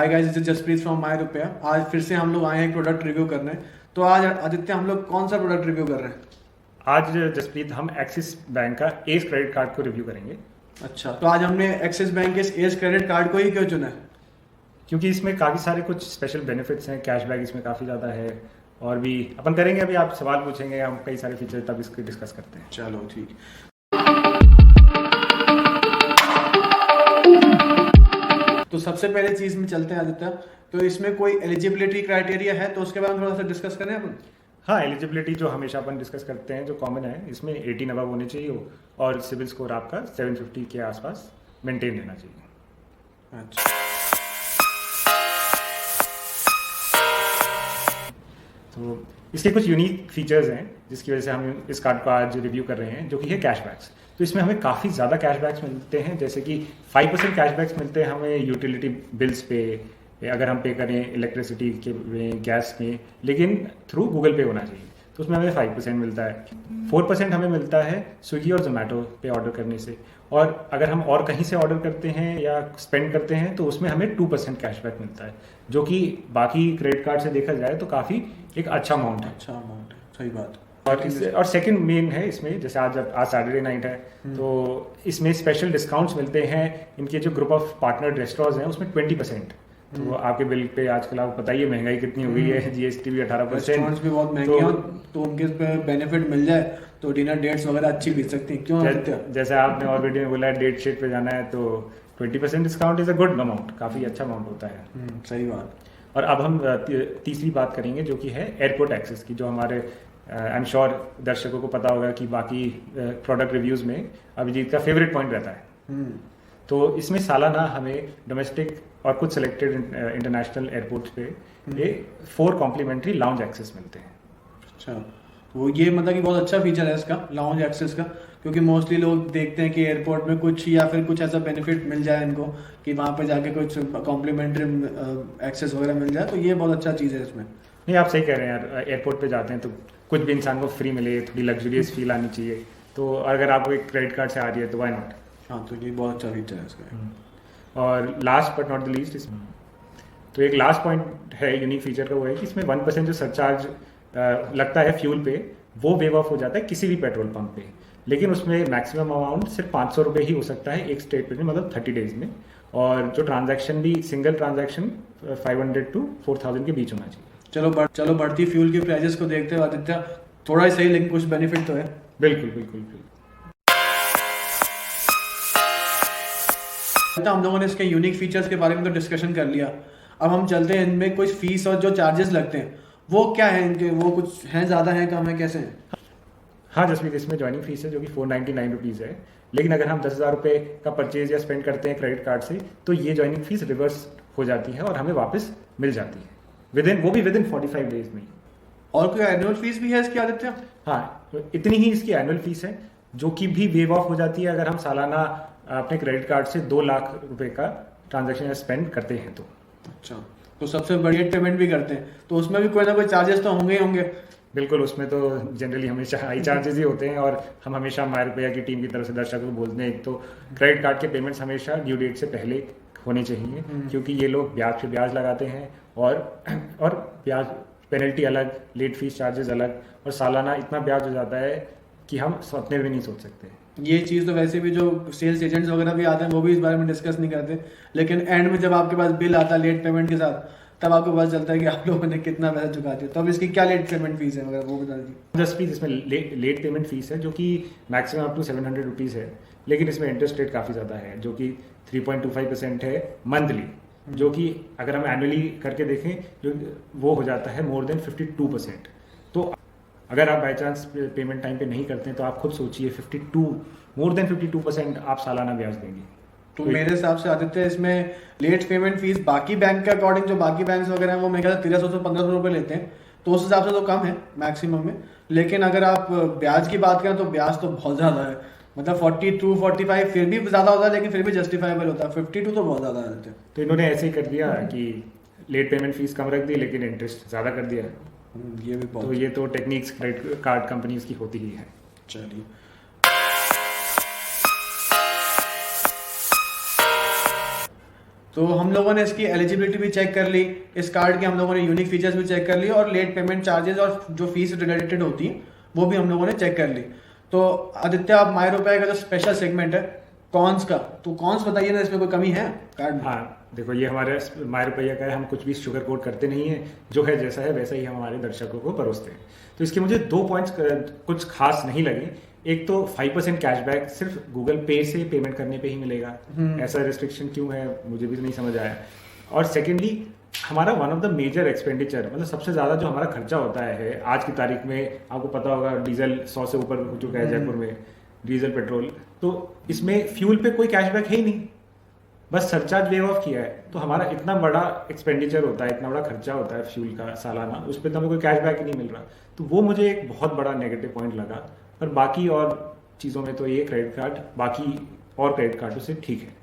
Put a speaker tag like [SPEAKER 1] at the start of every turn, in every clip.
[SPEAKER 1] Hi guys, this is Jaspreet from my Rupaya. आज फिर से हम लोग आए हैं एक प्रोडक्ट रिव्यू करने। तो आज आदित्य हम लोग कौन सा प्रोडक्ट रिव्यू कर रहे हैं?
[SPEAKER 2] आज जसप्रीत हम एक्सिस बैंक का एस क्रेडिट कार्ड को रिव्यू करेंगे।
[SPEAKER 1] अच्छा, तो आज हमने एक्सिस बैंक के एस क्रेडिट कार्ड को ही क्यों चुना है?
[SPEAKER 2] क्योंकि इसमें काफ़ी सारे कुछ स्पेशल बेनिफिट्स हैं, कैशबैक इसमें काफ़ी ज़्यादा है और भी अपन करेंगे। अभी आप सवाल पूछेंगे, हम कई सारे फीचर तब इसको डिस्कस करते हैं।
[SPEAKER 1] चलो ठीक। तो सबसे पहले चीज में चलते हैं आदित्य। तो इसमें कोई एलिजिबिलिटी क्राइटेरिया है तो उसके बारे में थोड़ा सा डिस्कस करें अपन।
[SPEAKER 2] हाँ, एलिजिबिलिटी जो हमेशा अपन डिस्कस करते हैं, जो कॉमन है, इसमें 18 अबव होने चाहिए हो और सिविल स्कोर आपका 750 के आसपास मेंटेन रहना चाहिए।
[SPEAKER 1] अच्छा,
[SPEAKER 2] तो इसके कुछ यूनिक फीचर्स हैं जिसकी वजह से हम इस कार्ड को आज रिव्यू कर रहे हैं, जो कि है कैशबैक्स। तो इसमें हमें काफ़ी ज़्यादा कैशबैक्स मिलते हैं, जैसे कि 5% कैशबैक्स मिलते हैं हमें यूटिलिटी बिल्स पे, अगर हम पे करें इलेक्ट्रिसिटी के में, गैस में, लेकिन थ्रू गूगल पे होना चाहिए, तो उसमें हमें 5% मिलता है। 4% हमें मिलता है स्विगी और जोमेटो पे ऑर्डर करने से, और अगर हम और कहीं से ऑर्डर करते हैं या स्पेंड करते हैं तो उसमें हमें 2% कैशबैक मिलता है, जो कि बाकी क्रेडिट कार्ड से देखा जाए तो काफ़ी एक अच्छा अमाउंट है।
[SPEAKER 1] अच्छा अमाउंट है, सही बात।
[SPEAKER 2] और सेकंड मेन है इसमें, जैसे आज सैटरडे नाइट है, तो इसमें स्पेशल डिस्काउंट्स मिलते हैं। इनके जो ग्रुप ऑफ पार्टनर रेस्टोरेंट्स हैं उसमें 20%। तो आपके बिल पे आजकल आपको पता ही है महंगाई कितनी हो गई है, जीएसटी भी 18%,
[SPEAKER 1] रेस्टोरेंट्स भी बहुत महंगे हैं, तो उनके पे बेनिफिट मिल जाए तो डिनर डेट्स वगैरह अच्छी बीत सकती हैं। क्यों आदित्य?
[SPEAKER 2] जैसे आपने और वीडियो में बोला है डेट शीट पे जाना है, तो 20% discount is a good amount, काफ़ी अच्छा अमाउंट होता है।
[SPEAKER 1] सही बात।
[SPEAKER 2] और अब हम तीसरी बात करेंगे, जो कि है एयरपोर्ट एक्सेस की, जो हमारे आई एम श्योर दर्शकों को पता होगा कि बाकी प्रोडक्ट रिव्यूज में अभिजीत का फेवरेट पॉइंट रहता है। तो इसमें सालाना हमें डोमेस्टिक और कुछ सिलेक्टेड इंटरनेशनल एयरपोर्ट्स पे ये 4 कॉम्प्लीमेंट्री लाउंज एक्सेस मिलते हैं।
[SPEAKER 1] अच्छा, वो ये मतलब कि बहुत अच्छा फीचर है इसका लाउंज एक्सेस का, क्योंकि मोस्टली लोग देखते हैं कि एयरपोर्ट में कुछ या फिर कुछ ऐसा बेनिफिट मिल जाए इनको कि वहाँ पे जाके कुछ कॉम्प्लीमेंट्री एक्सेस वगैरह मिल जाए, तो ये बहुत अच्छा चीज़ है इसमें।
[SPEAKER 2] नहीं, आप सही कह रहे हैं यार, एयरपोर्ट पे जाते हैं तो कुछ भी इंसान को फ्री मिले, थोड़ी लग्जरियस फील आनी चाहिए, तो अगर आपको एक क्रेडिट कार्ड से आ रही है तो व्हाई नॉट।
[SPEAKER 1] हाँ, तो ये बहुत अच्छा फीचर है इसका।
[SPEAKER 2] और last but not the least, तो एक लास्ट पॉइंट है यूनिक फीचर का, वो है कि इसमें 1% जो सरचार्ज लगता है फ्यूल पे, वो वेव ऑफ हो जाता है किसी भी पेट्रोल पंप पे, लेकिन उसमें मैक्सिमम अमाउंट सिर्फ 500 रुपये ही हो सकता है एक स्टेटमेंट में, मतलब 30 डेज में। और जो ट्रांजैक्शन भी, सिंगल ट्रांजैक्शन 500 to 4000 के बीच होना चाहिए।
[SPEAKER 1] चलो बढ़ती फ्यूल की प्राइसेस को देखते हुए आदित्य, थोड़ा ही सही लेकिन कुछ बेनिफिट तो है।
[SPEAKER 2] बिल्कुल बिल्कुल बिल्कुल।
[SPEAKER 1] हम लोगों ने इसके यूनिक फीचर्स के बारे में तो डिस्कशन कर लिया। अब हम चलते हैं इनमें कुछ फीस और जो चार्जेस लगते हैं वो क्या है इनके, वो कुछ हैं, ज़्यादा हैं, कम है, कैसे हैं?
[SPEAKER 2] हाँ जसप्रीत, इसमें ज्वाइनिंग फीस है जो कि 499 रुपीज़ है, लेकिन अगर हम 10,000 रुपये का परचेज या स्पेंड करते हैं क्रेडिट कार्ड से, तो ये ज्वाइनिंग फीस रिवर्स हो जाती है और हमें वापस मिल जाती है वो भी विद इन 45 डेज में।
[SPEAKER 1] और कोई एनुअल फीस भी है इसकी आदित्य?
[SPEAKER 2] हाँ, तो इतनी ही इसकी एनुअल फीस है, जो कि भी वेव ऑफ हो जाती है अगर हम सालाना अपने क्रेडिट कार्ड से 2 लाख रुपए का ट्रांजैक्शन स्पेंड करते हैं तो।
[SPEAKER 1] अच्छा, तो सबसे बढ़िया पेमेंट भी करते हैं तो उसमें भी कोई ना कोई चार्जेस तो होंगे ही होंगे।
[SPEAKER 2] बिल्कुल, उसमें तो जनरली हमेशा हाई चार्जेस ही होते हैं, और हम हमेशा माय रुपया की टीम की तरफ से दर्शकों को बोलते हैं, एक तो क्रेडिट कार्ड के पेमेंट्स हमेशा ड्यू डेट से पहले होने चाहिए, क्योंकि ये लोग ब्याज पे ब्याज लगाते हैं, और ब्याज पेनल्टी अलग, लेट फीस चार्जेस अलग, और सालाना इतना ब्याज हो जाता है कि हम सपने भी नहीं सोच सकते।
[SPEAKER 1] ये चीज़ तो वैसे भी जो सेल्स एजेंट्स वगैरह भी आते हैं वो भी इस बारे में डिस्कस नहीं करते, लेकिन एंड में जब आपके पास बिल आता है लेट पेमेंट के साथ, तब आपको पता चलता है कि आप लोगों ने कितना पैसा चुका दिया। तो अब इसकी क्या लेट पेमेंट फीस है वगैरह वो बता दीजिए।
[SPEAKER 2] जसप्रीत, इसमें लेट पेमेंट फीस है जो कि मैक्सिमम अप टू 700 रुपीज़ है, लेकिन इसमें इंटरेस्ट रेट काफ़ी ज़्यादा है, जो कि 3.25% है मंथली, जो कि अगर हम एनुअली करके देखें जो वो हो जाता है मोर देन 52%। तो अगर आप बाई चांस पेमेंट टाइम पे नहीं करते हैं तो आप खुद सोचिए, मोर देन 52% आप सालाना ब्याज देंगे।
[SPEAKER 1] तो मेरे हिसाब से आदित्य इसमें लेट पेमेंट फीस बाकी बैंक के अकॉर्डिंग, जो बाकी बैंक वगैरह हैं वो मेरे ख्याल से 1300 से 1500 रुपये लेते हैं, तो उस हिसाब से तो कम है मैक्सिमम में। लेकिन अगर आप ब्याज की बात करें तो ब्याज तो बहुत ज़्यादा है, मतलब 42 45 फिर भी ज़्यादा होता है, लेकिन फिर भी जस्टिफाइबल होता है। 52 तो बहुत ज़्यादा है।
[SPEAKER 2] तो इन्होंने ऐसे ही कर दिया कि लेट पेमेंट फीस कम रख दी लेकिन इंटरेस्ट ज़्यादा कर दिया।
[SPEAKER 1] ये भी बहुत,
[SPEAKER 2] तो ये तो टेक्निक्स क्रेडिट कार्ड कंपनीज की होती ही है।
[SPEAKER 1] चलिए, तो हम लोगों ने इसकी एलिजिबिलिटी भी चेक कर ली, इस कार्ड के हम लोगों ने यूनिक फीचर्स भी चेक कर लिए और लेट पेमेंट चार्जेस और जो फीस रिलेटेड होती है वो भी हम लोगों ने चेक कर ली। तो आदित्य, आप माई रुपए का जो स्पेशल सेगमेंट है कॉन्स का, तो कॉन्स बताइए ना, इसमें कोई कमी है कार्ड में?
[SPEAKER 2] हाँ देखो, ये हमारे माय रुपया का है, हम कुछ भी शुगर कोट करते नहीं है, जो है जैसा है वैसा ही हम हमारे दर्शकों को परोसते हैं। तो इसके मुझे 2 पॉइंट्स कुछ खास नहीं लगे। एक तो 5% कैशबैक सिर्फ गूगल पे से पेमेंट करने पे ही मिलेगा, ऐसा रिस्ट्रिक्शन क्यों है मुझे भी नहीं समझ आया। और सेकेंडली, हमारा one of the major expenditure, मतलब सबसे ज़्यादा जो हमारा खर्चा होता है आज की तारीख में, आपको पता होगा डीजल 100 से ऊपर हो चुका है जयपुर में, डीजल पेट्रोल, तो इसमें फ्यूल पे कोई कैशबैक है ही नहीं, बस सरचार्ज वेव ऑफ किया है। तो हमारा इतना बड़ा एक्सपेंडिचर होता है, इतना बड़ा खर्चा होता है फ्यूल का सालाना, उस पर तो हमें कोई कैशबैक ही नहीं मिल रहा। तो वो मुझे एक बहुत बड़ा नेगेटिव पॉइंट लगा। पर बाकी और चीज़ों में तो ये क्रेडिट कार्ड बाकी और क्रेडिट कार्डों से ठीक है।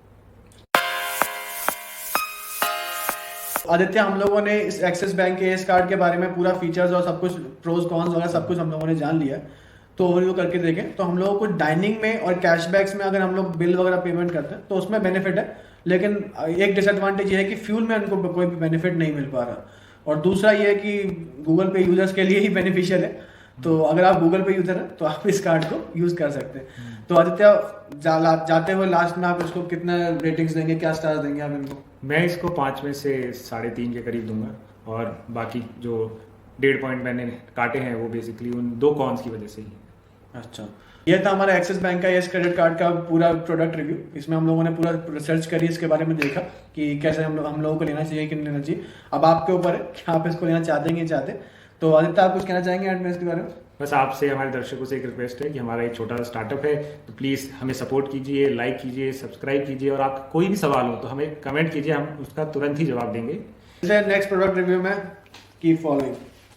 [SPEAKER 1] आदित्य, हम लोगों ने इस एक्सिस बैंक के इस कार्ड के बारे में पूरा फीचर्स और सब कुछ, प्रोज कॉन्स वगैरह सब कुछ हम लोगों ने जान लिया। तो ओवरव्यू करके देखें तो हम लोगों को डाइनिंग में और कैशबैक्स में अगर हम लोग बिल वगैरह पेमेंट करते हैं तो उसमें बेनिफिट है, लेकिन एक डिसएडवांटेज ये है कि फ्यूल में उनको कोई भी बेनिफिट नहीं मिल पा रहा। और दूसरा ये है कि गूगल पे यूजर्स के लिए ही बेनिफिशियल है, तो अगर आप गूगल पे यूजर हैं तो आप इस कार्ड को यूज कर सकते हैं। तो आदित्य, जाते हुए लास्ट में आप इसको कितना रेटिंग्स देंगे, क्या स्टार्स देंगे आप इनको?
[SPEAKER 2] मैं इसको 5 में से 3.5 के करीब दूंगा, और बाकी जो 1.5 पॉइंट मैंने काटे हैं वो बेसिकली उन 2 कॉन्स की वजह से ही।
[SPEAKER 1] अच्छा, ये था हमारा एक्सिस बैंक का यस क्रेडिट कार्ड का पूरा प्रोडक्ट रिव्यू। इसमें हम लोगों ने पूरा रिसर्च करी, इसके बारे में देखा कि कैसे हम लोगों को लेना चाहिए कि नहीं लेना चाहिए। अब आपके ऊपर है कि आप इसको लेना चाहते हैं कि नहीं चाहते। तो आदित्य, आप कुछ कहना चाहेंगे एंड में इसके बारे में?
[SPEAKER 2] बस आपसे, हमारे दर्शकों से एक रिक्वेस्ट है कि हमारा एक छोटा सा स्टार्टअप है, तो प्लीज़ हमें सपोर्ट कीजिए, लाइक कीजिए, सब्सक्राइब कीजिए, और आपका कोई भी सवाल हो तो हमें कमेंट कीजिए, हम उसका तुरंत ही जवाब देंगे।
[SPEAKER 1] नेक्स्ट प्रोडक्ट रिव्यू में कीप फॉलोइंग।